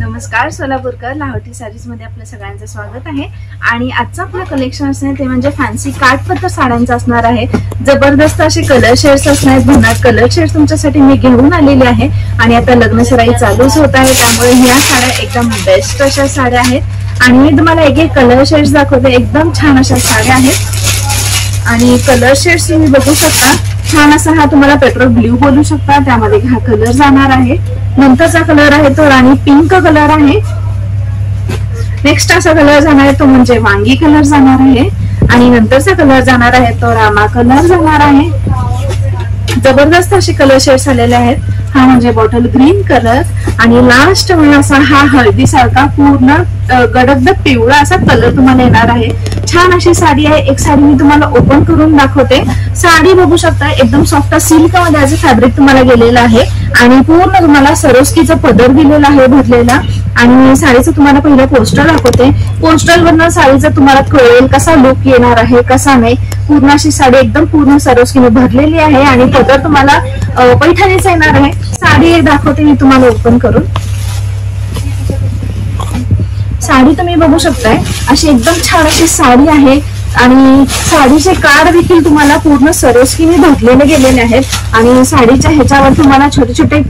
नमस्कार सोलापूरकर लाहोटी साडीज मध्ये आपल्या सगळ्यांचं स्वागत आहे। आणि आजचं आपलं कलेक्शन असणार ते म्हणजे फॅन्सी काठपदर साड्यांचं असणार आहे। जबरदस्त असे कलर शेड्स असणार, भन्नाट कलर शेड्स तुमच्यासाठी मी घेऊन आलेले आहे। आणि आता लग्न सराई चालूच होत आहे, त्यामुळे ह्या साड्या एकदम बेस्ट अशा साड्या आहेत। आणि मी तुम्हाला एक एक कलर शेड्स दाखवते, एकदम छान अशा साड्या आहेत। आणि कलर शेड्स तुम्ही बघू शकता, छान असा हा तुम्हाला पेट्रोल ब्ल्यू बोलू शकता, त्यामध्ये हा कलर जाणार आहे। नंतरचा कलर आहे तो राणी पिंक कलर आहे। नेक्स्ट असा कलर जाणार आहे तो म्हणजे वांगी कलर जाणार आहे। आणि नंतरचा कलर जाणार आहे तो रामा कलर जाणार आहे। जबरदस्त असे कलर शेड्स आलेले आहेत। हा म्हणजे बॉटल ग्रीन कलर आणि लास्ट म्हणजे असा हा हळदी सारखा पूर्ण गडद पिवळा असा कलर तुम्हाला येणार आहे। छान अशी साडी आहे। एक साडी मी तुम्हाला ओपन करून दाखवते। साडी बघू शकता, एकदम सॉफ्ट सिल्क मध्ये असं फॅब्रिक तुम्हाला गेलेलं आहे आणि पूर्ण तुम्हाला सरोस्कीचा पदर दिलेला आहे भरलेला। आणि साडीचं तुम्हाला पहिलं पोस्टर दाखवते। पोस्टर वरनं साडीचा तुम्हाला कळेल कसा लुक येणार आहे कसा नाही। पूर्ण अशी साडी एकदम पूर्ण सरोस्कीने भरलेली आहे आणि पदर तुम्हाला पैठणीचा येणार आहे। साडी एक दाखवते मी तुम्हाला ओपन करून। साडी तुम्ही बघू शकताय, अशी एकदम छान अशी साडी आहे। आणि साडीचे काड देखील तुम्हाला पूर्ण सरोस्कीने भरलेले गेलेले आहेत। आणि साडीच्या ह्याच्यावर तुम्हाला छोटे छोटे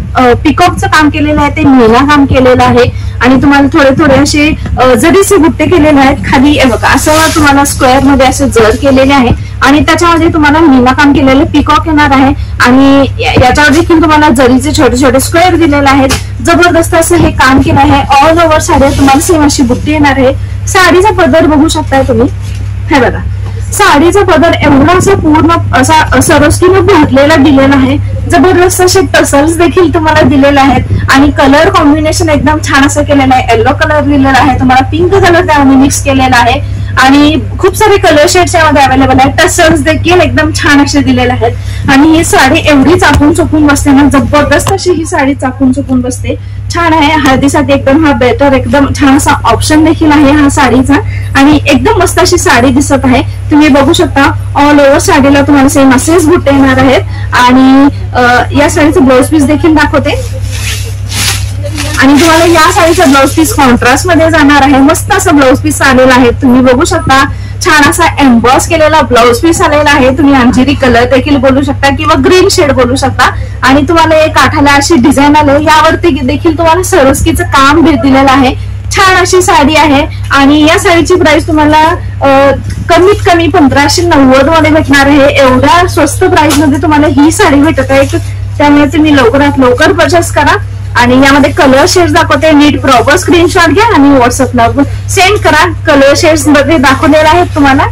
पिकॉकचं काम केलेलं आहे, ते मीना काम केलेलं आहे। आणि तुम्हाला थोडे थोडे असे जरीचे बुट्टे केलेले आहेत खाली बघा, असं तुम्हाला स्क्वेअर मध्ये असे जर केलेले आहे आणि त्याच्यामध्ये तुम्हाला मीना काम केलेले पिकॉक येणार आहे। आणि याच्यावर देखील तुम्हाला जरीचे छोटे छोटे स्क्वेअर दिलेले आहेत। जबरदस्त असं हे काम केलं आहे। ऑल ओव्हर साडी तुम्हाला सेम अशी बुट्टी येणार आहे। साडीचा पदर बघू शकताय तुम्ही, हे बघा साडीचा पदर एवढा असा पूर्ण असा सरोस्कीने भरलेला दिलेला आहे। जबरदस्त असे टसल्स देखील तुम्हाला दिलेले आहेत आणि कलर कॉम्बिनेशन एकदम छान असं केलेलं आहे। येलो कलर दिलेला आहे तुम्हाला, पिंक कलर त्यामध्ये मिक्स केलेला आहे आणि खूप सारे कलर शेड्स यामध्ये अवेलेबल आहेत। टसल्स देखील एकदम छान असे दिलेले आहेत। आणि ही साडी एवढी चापून चुकून बसते ना, जबरदस्त अशी ही साडी चापून चुकून बसते, छान आहे। हळदीसाठी एकदम हा बेटर एकदम छान असा ऑप्शन देखील आहे हा साडीचा। आणि एकदम मस्त अशी साडी दिसत आहे, तुम्ही बघू शकता। ऑल ओव्हर साडीला तुम्हाला सेम असेच बुट्टे येणार आहेत। आणि या साडीचं ब्लाउज पीस देखील दाखवते। आणि तुम्हाला या साडीचा ब्लाउज पीस कॉन्ट्रास्ट मध्ये जाणार आहे। मस्त असं ब्लाउज पीस आलेला आहे, तुम्ही बघू शकता। छान असा एम्बॉस केलेला ब्लाउज पीस आलेला आहे। तुम्ही अंजिरी कलर देखील बोलू शकता किंवा ग्रीन शेड बोलू शकता। आणि तुम्हाला एक काठाला अशी डिझाईन आले, यावरती देखील तुम्हाला सरोस्कीचं काम दिलेलं आहे। छान अशी साडी आहे। आणि या साडीची प्राइस तुम्हाला कमीत कमी 1590 मध्ये भेटणार आहे। एवढ्या स्वस्त प्राइस मध्ये तुम्हाला ही साडी भेटत आहे, त्यामुळे तुम्ही लवकरात लवकर परचेस करा। आणि यामध्ये कलर शेड्स दाखवते, नीट प्रॉपर स्क्रीनशॉट घ्या आणि व्हॉट्सअपला सेंड करा। कलर शेड्स मध्ये दाखवलेले आहेत तुम्हाला।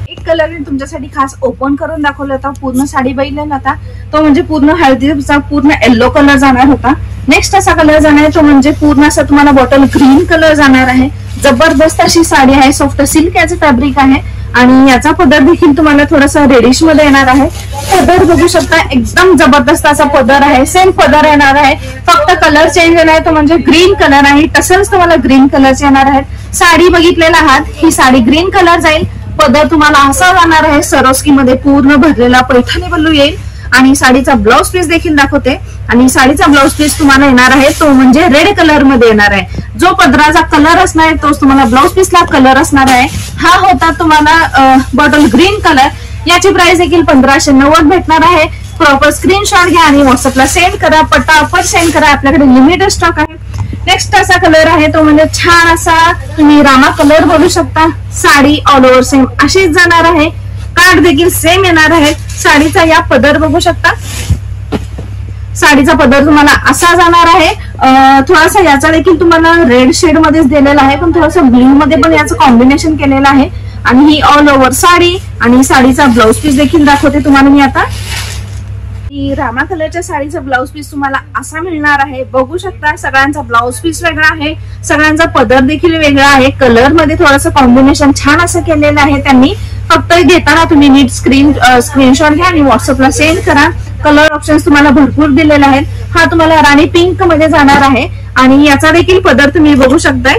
एक कलर तुमच्यासाठी खास ओपन करून दाखवला होता, पूर्ण साडी बघितलेला होता तो म्हणजे पूर्ण हळदीचा पूर्ण येलो कलर जाणार होता। नेक्स्ट असा कलर जाणार आहे तो म्हणजे पूर्ण असा तुम्हाला बॉटल ग्रीन कलर जाणार आहे। जबरदस्त अशी साडी आहे, सॉफ्ट सिल्क याचं फॅब्रिक आहे। आणि याचा पदर देखील तुम्हाला थोडासा रेडिश मध्ये येणार आहे। पदर बघू शकता, एकदम जबरदस्त असा पदर आहे, सेम पदर येणार आहे। फक्त कलर चेंज येणार आहे तो म्हणजे ग्रीन कलर आहे। टसल्स तुम्हाला ग्रीन कलरचे येणार आहेत। साडी बघितलेला आहात, ही साडी ग्रीन कलर जाईल। पदर तुम्हाला असा जाणार आहे, सरोस्की मध्ये पूर्ण भरलेला पैठणी पल्लू येईल। आणि साडीचा ब्लाउज पीस देखील दाखवते। आणि साडीचा ब्लाउज पीस तुम्हाला येणार आहे तो म्हणजे रेड कलर मध्ये येणार आहे। जो पदराचा कलर असणार आहे तोच तुम्हाला ब्लाउज पीसला कलर असणार आहे। हा होता तुम्हाला बॉटल ग्रीन कलर, याची प्राइस देखील 1590 भेटणार आहे। प्रॉपर स्क्रीनशॉट घ्या आणि व्हॉट्सअपला सेंड करा, पटापट सेंड करा, आपल्याकडे लिमिटेड स्टॉक आहे। नेक्स्ट असा कलर आहे तो म्हणजे छान असा तुम्ही रामा कलर बोलू शकता। साडी ऑल ओव्हर सेम अशीच जाणार आहे, कार्ड देखील सेम येणार आहे। साडीचा या पदर बघू शकता, साडीचा पदर तुम्हाला असा जाणार आहे। थोडासा याचा देखील तुम्हाला रेड शेड मध्येच दिलेला आहे, पण थोडासा ब्ल्यू मध्ये पण याचं कॉम्बिनेशन केलेलं आहे। आणि ही ऑल ओव्हर साडी आणि साडीचा ब्लाउज पीस देखील दाखवते तुम्हाला मी आता। ही रामा कलरच्या साडीचा ब्लाउज पीस तुम्हाला असा मिळणार आहे, बघू शकता। सगळ्यांचा ब्लाउज पीस वेगळा आहे, सगळ्यांचा पदर देखील वेगळा आहे। कलर मध्ये थोडंसं कॉम्बिनेशन छान असं केलेलं आहे त्यांनी। फक्त घेताना तुम्ही नीट स्क्रीनशॉट घ्या आणि व्हॉट्सअपला सेंड करा। कलर ऑप्शन्स तुम्हाला भरपूर दिलेले आहेत। हा तुम्हाला राणी पिंक मध्ये जाणार आहे। आणि याचा देखील पदर तुम्ही बघू शकताय,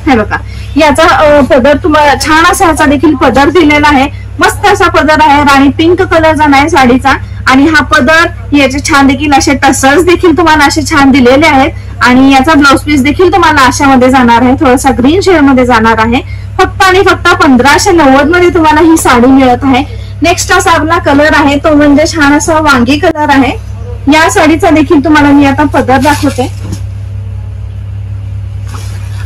हे बघा याचा पदर तुम्हाला छान असा याचा देखील पदर दिलेला आहे। मस्त असा पदर आहे, राणी पिंक कलरचा नाही साडीचा. आणि हा पदर याचे छान देखील असे टसल्स देखील तुम्हाला असे छान दिलेले आहेत. आणि याचा ब्लाउज पीस देखील तुम्हाला अशामध्ये जाणार आहे, थोडासा ग्रीन शेड मध्ये जाणार आहे. फक्त आणि फक्त 1590 मध्ये तुम्हाला ही साडी मिळत आहे. नेक्स्ट असा आपला कलर आहे तो म्हणजे छान असा वांगी कलर आहे. या साडीचा देखील तुम्हाला मी आता पदर दाखवते.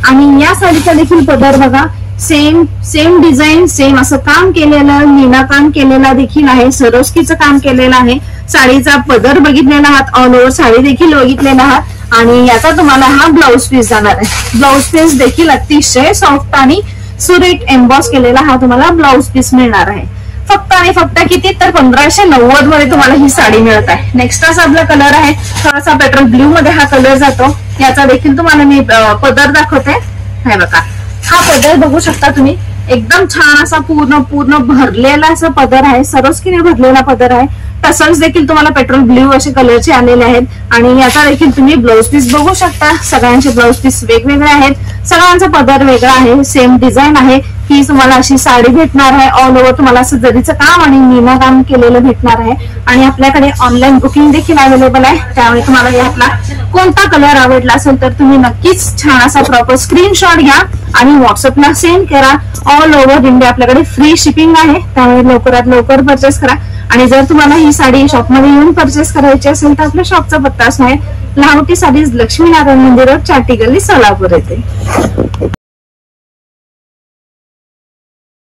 आणि या साडीचा देखील पदर बघा, सेम डिझाईन, सेम असं काम केलेलं, मीना काम केलेला देखील आहे, सरोस्कीचं काम केलेलं आहे. साडीचा पदर बघितलेला आहात, ऑल ओव्हर साडी देखील बघितलेला आहात. आणि याचा तुम्हाला हा ब्लाउज पीस जाणार आहे. ब्लाउज पीस देखील अतिशय सॉफ्ट आणि सुरेख एम्बॉस केलेला हा तुम्हाला ब्लाउज पीस मिळणार आहे. फक्त आणि फक्त किती तर 1590 मध्ये तुम्हाला ही साडी मिळत आहे. नेक्स्ट असा आपला कलर आहे, थोडासा पेट्रोल ब्ल्यू मध्ये हा कलर जातो. याचा देखील तुम्हाला मी पदर दाखवते. हे बघा, हा पदर बघू शकता तुम्ही, एकदम छान असा पूर्ण भरलेला असा पदर आहे, सरोस्कीने भरलेला पदर आहे. टसल्स देखील तुम्हाला पेट्रोल ब्ल्यू असे कलरचे आलेले आहेत. आणि याचा देखील तुम्ही ब्लाउज पीस बघू शकता. सगळ्यांचे ब्लाउज पीस वेगवेगळे आहेत, सगळ्यांचा पदर वेगळा आहे, सेम डिझाईन आहे. ही तुम्हाला अशी साडी भेटणार आहे, ऑल ओव्हर तुम्हाला असं जरीचं काम आणि मीना काम केलेलं भेटणार आहे. आणि आपल्याकडे ऑनलाईन बुकिंग देखील अवेलेबल आहे. त्यामुळे तुम्हाला यातला कोणता कलर आवडला असेल तर तुम्ही नक्कीच छान असा प्रॉपर स्क्रीनशॉट घ्या आणि व्हॉट्सअपला सेंड करा. ऑल ओव्हर इंडिया आपल्याकडे फ्री शिपिंग आहे, त्यामुळे लवकरात लवकर परचेस करा. आणि जर तुम्हाला ही साडी शॉपमध्ये येऊन परचेस करायची असेल तर आपल्या शॉपचा पत्ता असा आहे, लहावटी साडीज, लक्ष्मीनारायण मंदिर, चाटी गल्ली, सोलापूर येथे.